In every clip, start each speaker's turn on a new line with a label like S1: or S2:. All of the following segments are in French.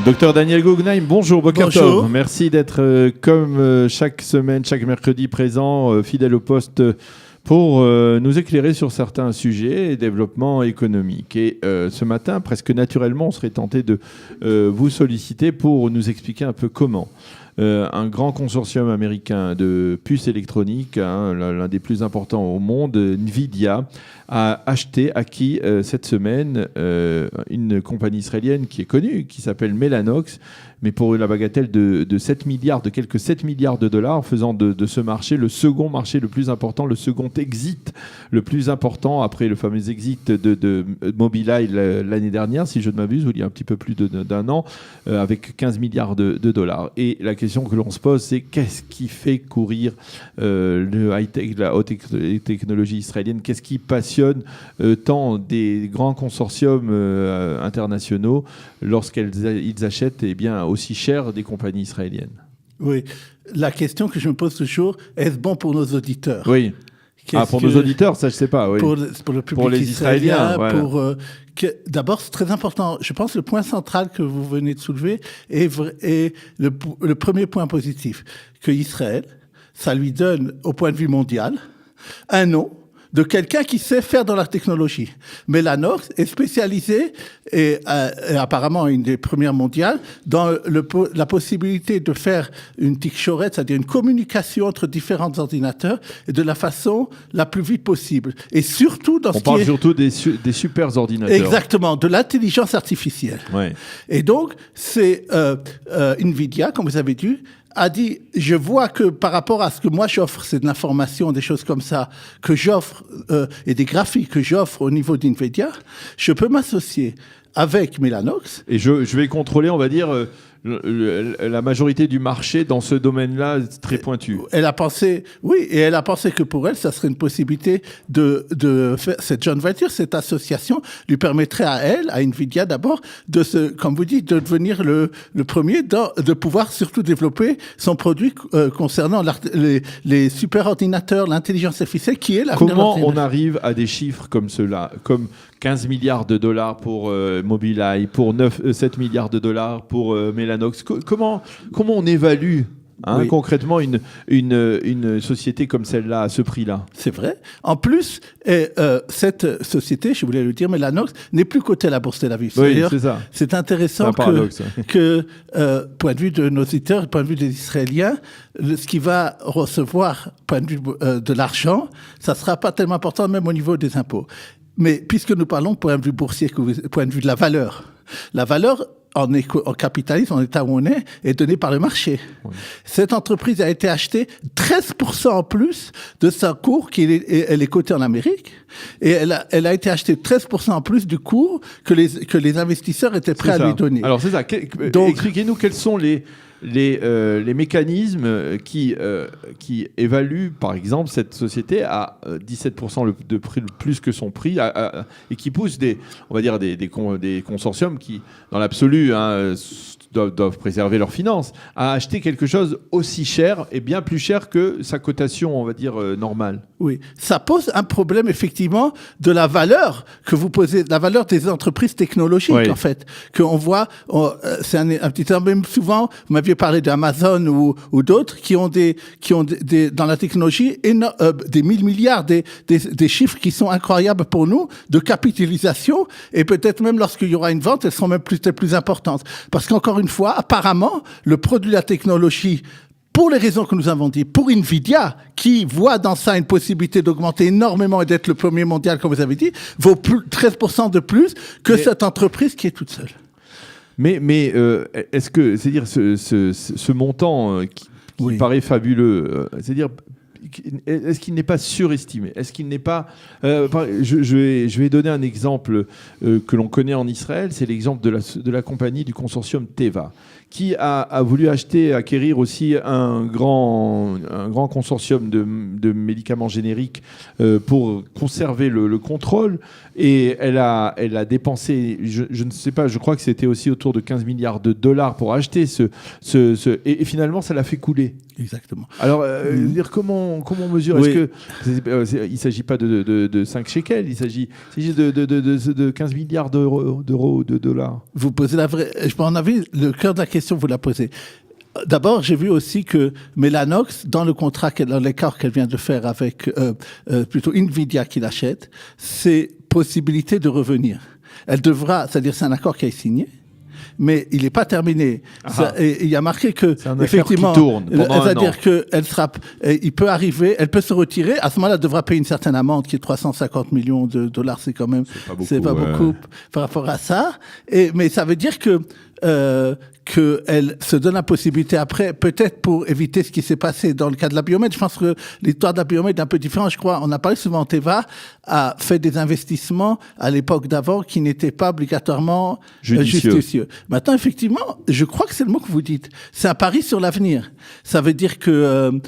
S1: Docteur Daniel Guggenheim, bonjour, Boker Tov.
S2: Bonjour.
S1: Merci d'être comme chaque semaine, chaque mercredi présent, fidèle au poste pour nous éclairer sur certains sujets et développement économique. Et ce matin, presque naturellement, on serait tenté de vous solliciter pour nous expliquer un peu comment un grand consortium américain de puces électroniques, l'un des plus importants au monde, Nvidia, a acquis cette semaine une compagnie israélienne qui est connue, qui s'appelle Mellanox, mais pour la bagatelle de quelques 7 milliards de dollars, faisant de ce marché le second marché le plus important, le second exit le plus important après le fameux exit de Mobileye l'année dernière, si je ne m'abuse, ou il y a un petit peu plus d'un an, avec 15 milliards de dollars. Et la question que l'on se pose, c'est qu'est-ce qui fait courir le high-tech, la haute technologie israélienne? Qu'est-ce qui passionne tant des grands consortiums internationaux lorsqu'ils achètent aussi cher des compagnies israéliennes?
S2: Oui, la question que je me pose toujours, est-ce bon pour nos auditeurs?
S1: Oui. Pour nos auditeurs, ça je ne sais pas. Oui.
S2: Pour le public
S1: pour les Israéliens, voilà.
S2: D'abord, c'est très important. Je pense que le point central que vous venez de soulever est le premier point positif, que Israël, ça lui donne, au point de vue mondial, un nom de quelqu'un qui sait faire dans la technologie. Mellanox est spécialisé et apparemment une des premières mondiales dans la possibilité de faire une tikshorette, c'est-à-dire une communication entre différents ordinateurs et de la façon la plus vite possible. Et surtout dans
S1: on parle surtout des super ordinateurs.
S2: Exactement, de l'intelligence artificielle.
S1: Ouais.
S2: Et donc, c'est Nvidia, comme vous avez dit, a dit, je vois que par rapport à ce que moi j'offre, c'est de l'information, des choses comme ça, que j'offre, et des graphiques que j'offre au niveau d'Nvidia, je peux m'associer avec Mellanox.
S1: Et je vais contrôler, on va dire, la majorité du marché dans ce domaine-là très pointu.
S2: Elle a pensé que pour elle, ça serait une possibilité de faire cette joint venture, cette association lui permettrait à elle, à Nvidia d'abord, comme vous dites, de devenir le premier, de pouvoir surtout développer son produit concernant les superordinateurs, l'intelligence artificielle, qui est l'avenir.
S1: Comment on arrive à des chiffres comme cela, comme 15 milliards de dollars pour Mobileye, pour 7 milliards de dollars pour Mellanox. Comment on évalue oui. Concrètement une société comme celle-là à ce prix-là?
S2: C'est vrai. En plus, cette société, je voulais le dire, Mellanox, n'est plus cotée à la Bourse Tel Aviv.
S1: Oui, c'est ça.
S2: C'est intéressant que point de vue de nos auditeurs, point de vue des Israéliens, ce qui va recevoir, point de vue de l'argent, ça ne sera pas tellement important même au niveau des impôts. Mais puisque nous parlons point de vue boursier, point de vue de la valeur en capitalisme, en état où on est donnée par le marché. Oui. Cette entreprise a été achetée 13% en plus de sa cours, elle est cotée en Amérique, et elle a été achetée 13% en plus du cours que les investisseurs étaient prêts à lui donner.
S1: Alors c'est ça. Donc, expliquez-nous quels sont les mécanismes qui évaluent, par exemple, cette société à 17% de prix plus que son prix et qui poussent des consortiums qui, dans l'absolu, doivent préserver leurs finances, à acheter quelque chose aussi cher et bien plus cher que sa cotation, on va dire, normale.
S2: Oui, ça pose un problème, effectivement, de la valeur que vous posez, la valeur des entreprises technologiques, oui. En fait. Qu'on voit, c'est un petit terme, même souvent, vous m'aviez parlé d'Amazon ou d'autres qui ont dans la technologie, des 1000 milliards, des chiffres qui sont incroyables pour nous, de capitalisation, et peut-être même lorsqu'il y aura une vente, elles seront même plus importantes. Parce qu'encore une fois, apparemment, le produit de la technologie, pour les raisons que nous avons dit, pour Nvidia, qui voit dans ça une possibilité d'augmenter énormément et d'être le premier mondial, comme vous avez dit, vaut 13% de plus que cette entreprise qui est toute seule.
S1: Mais est-ce que, c'est-à-dire ce montant qui oui. paraît fabuleux, c'est-à-dire, est-ce qu'il n'est pas surestimé? Est-ce qu'il n'est pas... je vais donner un exemple que l'on connaît en Israël, c'est l'exemple de la compagnie du consortium Teva, qui a voulu acquérir aussi un grand consortium de médicaments génériques pour conserver le contrôle. Et elle a dépensé, je ne sais pas, je crois que c'était aussi autour de 15 milliards de dollars pour acheter et finalement, ça l'a fait couler.
S2: Exactement.
S1: Alors, dire comment comment on mesure? Est-ce que il ne s'agit pas de 5 shekels, il s'agit de 15 milliards d'euros, de dollars?
S2: Vous posez la vraie... Je m'en avais le cœur de la question, vous la posez. D'abord, j'ai vu aussi que Mellanox, dans le contrat, dans l'accord qu'elle vient de faire avec plutôt Nvidia qui l'achète, c'est possibilité de revenir. Elle devra, c'est-à-dire c'est un accord qui est signé, mais il n'est pas terminé. Et il y a marqué que effectivement, c'est-à-dire que il peut arriver, elle peut se retirer. À ce moment-là, elle devra payer une certaine amende qui est 350 millions de dollars. C'est quand même, c'est pas beaucoup par rapport à ça. Mais ça veut dire que qu'elle se donne la possibilité après, peut-être pour éviter ce qui s'est passé dans le cas de la biomètre. Je pense que l'histoire de la biomètre est un peu différente. Je crois, on a parlé souvent, Teva a fait des investissements à l'époque d'avant qui n'étaient pas obligatoirement judicieux. Maintenant, effectivement, je crois que c'est le mot que vous dites. C'est un pari sur l'avenir. Ça veut dire que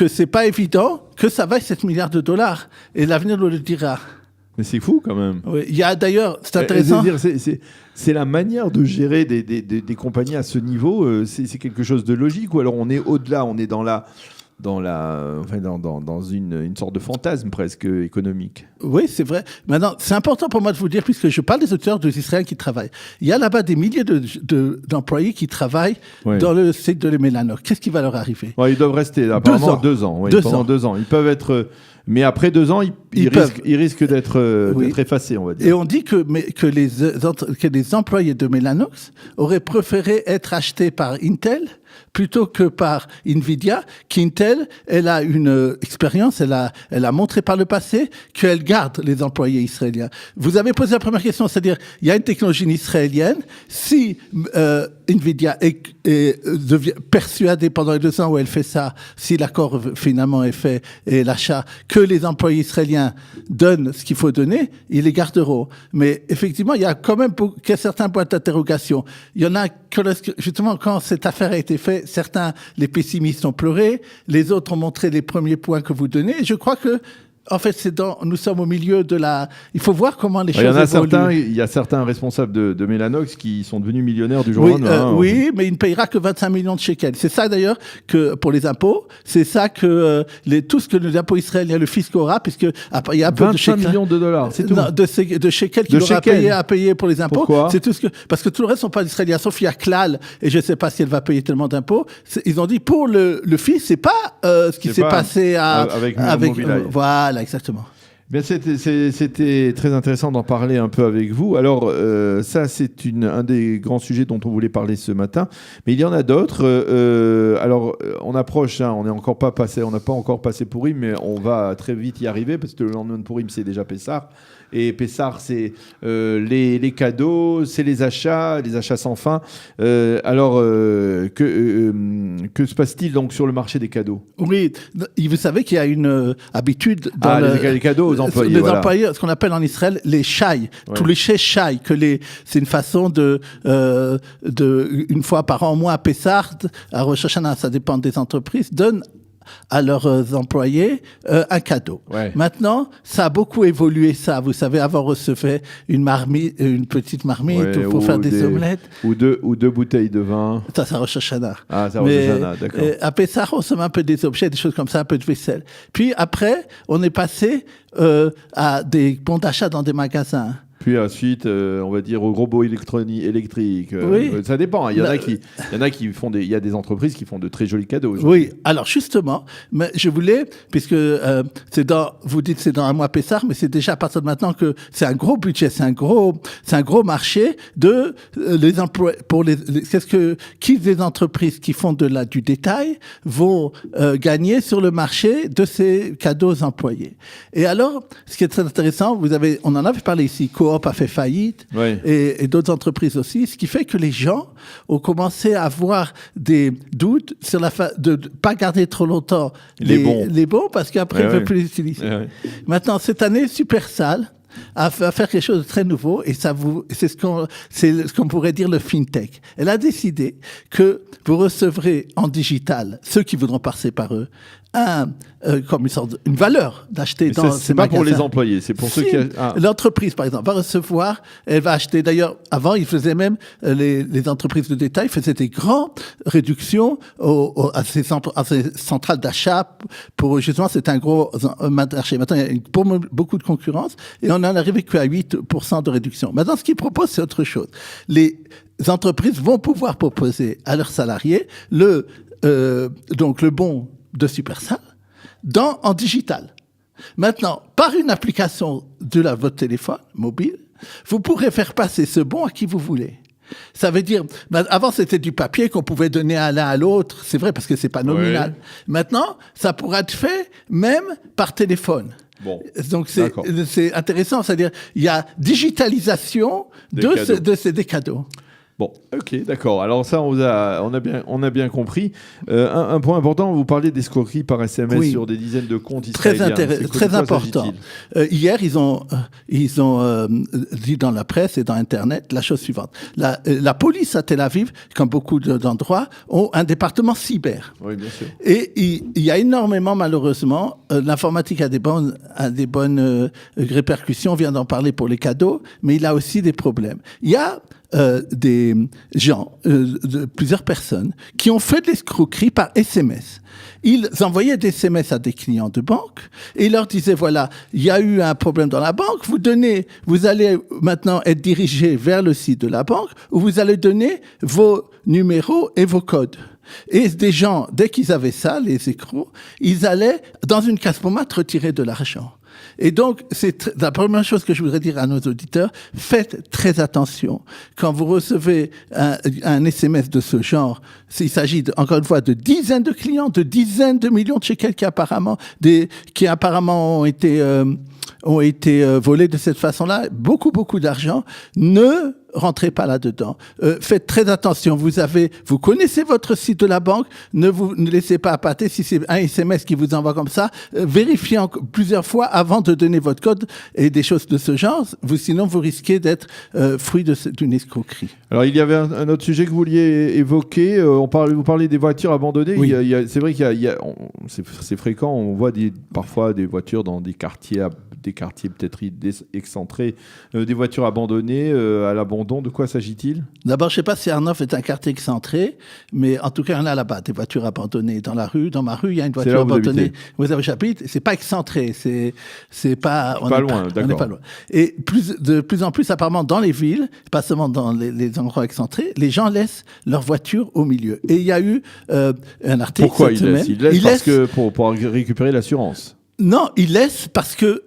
S2: c'est pas évident que ça vaille 7 milliards de dollars. Et l'avenir nous le dira.
S1: Mais c'est fou quand même.
S2: Oui, il y a d'ailleurs, c'est intéressant.
S1: C'est la manière de gérer des compagnies à ce niveau. C'est quelque chose de logique, ou alors on est au-delà, on est dans une sorte de fantasme presque économique.
S2: Oui, c'est vrai. Maintenant, c'est important pour moi de vous dire, puisque je parle des auteurs des Israéliens qui travaillent. Il y a là-bas des milliers d'employés qui travaillent dans le site de Mellanox. Qu'est-ce qui va leur arriver?
S1: Ils doivent rester apparemment 2 ans. Pendant 2 ans. Ils peuvent être... Mais après 2 ans, ils risquent d'être effacés, on va dire.
S2: Et on dit que les employés de Mellanox auraient préféré être achetés par Intel plutôt que par Nvidia, qu'Intel, elle a une expérience, elle a montré par le passé qu'elle garde les employés israéliens. Vous avez posé la première question, c'est-à-dire, il y a une technologie israélienne, si Nvidia devient persuadée pendant les 2 ans où elle fait ça, si l'accord finalement est fait et l'achat, que les employés israéliens donnent ce qu'il faut donner, ils les garderont. Mais effectivement, il y a quand même certains points d'interrogation. Il y en a justement, quand cette affaire a été faite, certains, les pessimistes ont pleuré, les autres ont montré les premiers points que vous donnez. Et je crois que, en fait, nous sommes au milieu de la... Il faut voir comment les choses évoluent.
S1: Il y a certains responsables de Mellanox qui sont devenus millionnaires du jour au lendemain.
S2: Oui, mais il ne payera que 25 millions de shekels. C'est ça d'ailleurs que pour les impôts, c'est ça que tout ce que les impôts israéliens, le fisc aura, puisque il y a un peu de shekels.
S1: 25 millions de dollars, c'est tout.
S2: Non, de shekels qu'il aura à payer pour les impôts.
S1: Pourquoi?
S2: C'est tout parce que tout le reste sont pas israéliens, sauf il y a Klal, et je ne sais pas si elle va payer tellement d'impôts. Ils ont dit pour le fisc, c'est pas ce qui s'est passé
S1: avec
S2: voilà, exactement.
S1: Bien, c'était très intéressant d'en parler un peu avec vous. Alors, ça, c'est un des grands sujets dont on voulait parler ce matin. Mais il y en a d'autres. Alors, on approche, on n'a pas encore passé Pourim, mais on va très vite y arriver parce que le lendemain de Pourim, c'est déjà Pessah. Et Pessah, c'est les cadeaux, c'est les achats sans fin. Alors, que se passe-t-il donc sur le marché des cadeaux?
S2: Oui, vous savez qu'il y a une habitude
S1: dans les cadeaux aux employés.
S2: Les employés, ce qu'on appelle en Israël les shai. Tous les shai, c'est une façon de une fois par an, au moins à Pessah, à Rosh Hashanah, ça dépend des entreprises, donnent à leurs employés un cadeau. Maintenant, ça a beaucoup évolué, ça. Vous savez, avant, on recevait une petite marmite pour faire des omelettes.
S1: Ou deux bouteilles de vin.
S2: Ça, c'est Rosh Hashanah.
S1: Ah, c'est Rosh Hashanah, d'accord.
S2: À Pessah, on recevait un peu des objets, des choses comme ça, un peu de vaisselle. Puis après, on est passé à des bons d'achat dans des magasins.
S1: Puis ensuite, on va dire aux robots électriques. Ça dépend. Il y a des entreprises qui font de très jolis cadeaux.
S2: Oui. Alors justement, mais je voulais, puisque vous dites c'est dans un mois Pessah, mais c'est déjà à partir de maintenant que c'est un gros budget, c'est un gros marché de les emplois pour qui des entreprises qui font du détail vont gagner sur le marché de ces cadeaux aux employés. Et alors, ce qui est très intéressant, on en avait parlé ici. Coop a fait faillite et d'autres entreprises aussi, ce qui fait que les gens ont commencé à avoir des doutes sur de ne pas garder trop longtemps les bons parce qu'après ils ne veulent plus les utiliser. Maintenant, cette année, Supersal à faire quelque chose de très nouveau et c'est ce qu'on pourrait dire le fintech. Elle a décidé que vous recevrez en digital, ceux qui voudront passer par eux, comme une valeur d'acheter dans ces magasins.
S1: C'est pas pour les employés, c'est pour ceux qui...
S2: L'entreprise, par exemple, va recevoir, elle va acheter. D'ailleurs, avant, ils faisaient même, les entreprises de détail faisaient des grandes réductions à ces centrales d'achat pour, justement, c'est un gros marché. Maintenant, il y a beaucoup de concurrence et on en arrive qu'à 8% de réduction. Maintenant, ce qu'ils proposent, c'est autre chose. Les entreprises vont pouvoir proposer à leurs salariés donc le bon de Supersal en digital. Maintenant, par une application de votre téléphone mobile, vous pourrez faire passer ce bon à qui vous voulez. Ça veut dire, avant c'était du papier qu'on pouvait donner à l'un à l'autre, c'est vrai parce que c'est pas nominal. Ouais. Maintenant, ça pourra être fait même par téléphone.
S1: Bon,
S2: donc c'est intéressant, c'est-à-dire il y a digitalisation des cadeaux.
S1: Bon, ok, d'accord. Alors ça, on a bien compris. Un point important, vous parlez d'escroquerie par SMS sur des dizaines de comptes israéliens.
S2: Très important. Hier, ils ont dit dans la presse et dans Internet la chose suivante. La police à Tel Aviv, comme beaucoup d'endroits, ont un département cyber.
S1: Oui, bien sûr.
S2: Et il y a énormément, malheureusement, l'informatique a des bonnes répercussions. On vient d'en parler pour les cadeaux, mais il a aussi des problèmes. Il y a des gens, plusieurs personnes, qui ont fait de l'escroquerie par SMS. Ils envoyaient des SMS à des clients de banque et ils leur disaient, voilà, il y a eu un problème dans la banque, vous allez maintenant être dirigé vers le site de la banque où vous allez donner vos numéros et vos codes. Et des gens, dès qu'ils avaient ça, les escrocs, ils allaient dans une casse-pommade retirer de l'argent. Et donc, c'est la première chose que je voudrais dire à nos auditeurs, faites très attention. Quand vous recevez un SMS de ce genre, il s'agit encore une fois de dizaines de clients, de dizaines de millions de shekels qui apparemment ont été volés de cette façon-là, beaucoup d'argent. Ne rentrez pas là-dedans. Faites très attention. Vous connaissez votre site de la banque. Ne laissez pas appâter. Si c'est un SMS qui vous envoie comme ça, vérifiez plusieurs fois avant de donner votre code et des choses de ce genre. Sinon, vous risquez d'être fruit d'une escroquerie.
S1: Alors, il y avait un autre sujet que vous vouliez évoquer. Vous parlez des voitures abandonnées. Oui. C'est vrai c'est fréquent. On voit parfois des voitures dans des quartiers peut-être excentrés, des voitures abandonnées à l'abandon. De quoi s'agit-il ?
S2: D'abord, je ne sais pas si Arnov est un quartier excentré, mais en tout cas, il y en a là-bas, des voitures abandonnées dans la rue. Dans ma rue, il y a une voiture abandonnée. Vous avez j'habite, c'est pas excentré, c'est pas...
S1: On n'est pas loin.
S2: Et de plus en plus, apparemment, dans les villes, pas seulement dans les endroits excentrés, les gens laissent leur voiture au milieu. Et il y a eu un article...
S1: Pourquoi ils laissent parce que pour récupérer l'assurance.
S2: Non, ils laissent parce que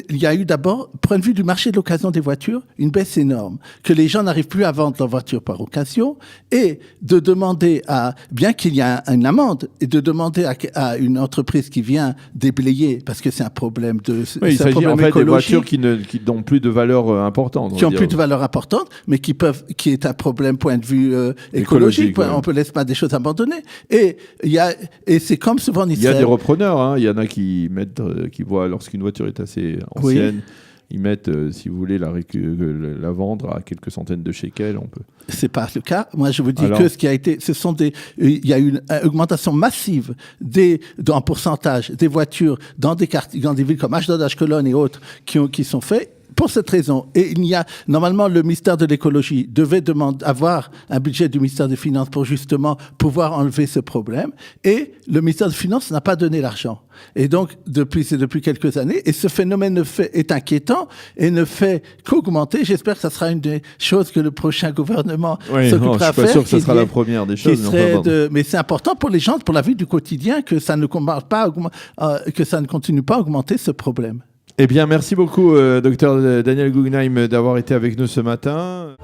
S2: il y a eu d'abord, point de vue du marché de l'occasion des voitures, une baisse énorme, que les gens n'arrivent plus à vendre leur voiture par occasion, et de demander bien qu'il y a une amende, et de demander à une entreprise qui vient déblayer, parce que c'est un problème
S1: il s'agit en fait des voitures qui n'ont plus de valeur importante.
S2: Qui n'ont plus de valeur importante, mais qui est un problème point de vue écologique. On ne laisse pas des choses abandonnées. Et c'est comme souvent en Israël.
S1: Il y a des repreneurs, il y en a qui voient lorsqu'une voiture est assez ancienne, ils mettent, si vous voulez, la vendre à quelques centaines de shekels, on peut.
S2: C'est pas le cas. Moi, je vous dis que ce qui a été, il y a eu une augmentation massive en pourcentage des voitures dans des quartiers, dans des villes comme Ashdod, Ashkelon et autres qui sont faits. Pour cette raison, et normalement le ministère de l'écologie devait avoir un budget du ministère des Finances pour justement pouvoir enlever ce problème, et le ministère des Finances n'a pas donné l'argent. Et donc depuis quelques années, et ce phénomène est inquiétant et ne fait qu'augmenter. J'espère que ça sera une des choses que le prochain gouvernement s'occupera à faire.
S1: Je suis pas sûr que ce sera la première des choses.
S2: Mais c'est important pour les gens, pour la vie du quotidien, que ça ne continue pas à augmenter ce problème.
S1: Eh bien, merci beaucoup, docteur Daniel Guggenheim, d'avoir été avec nous ce matin.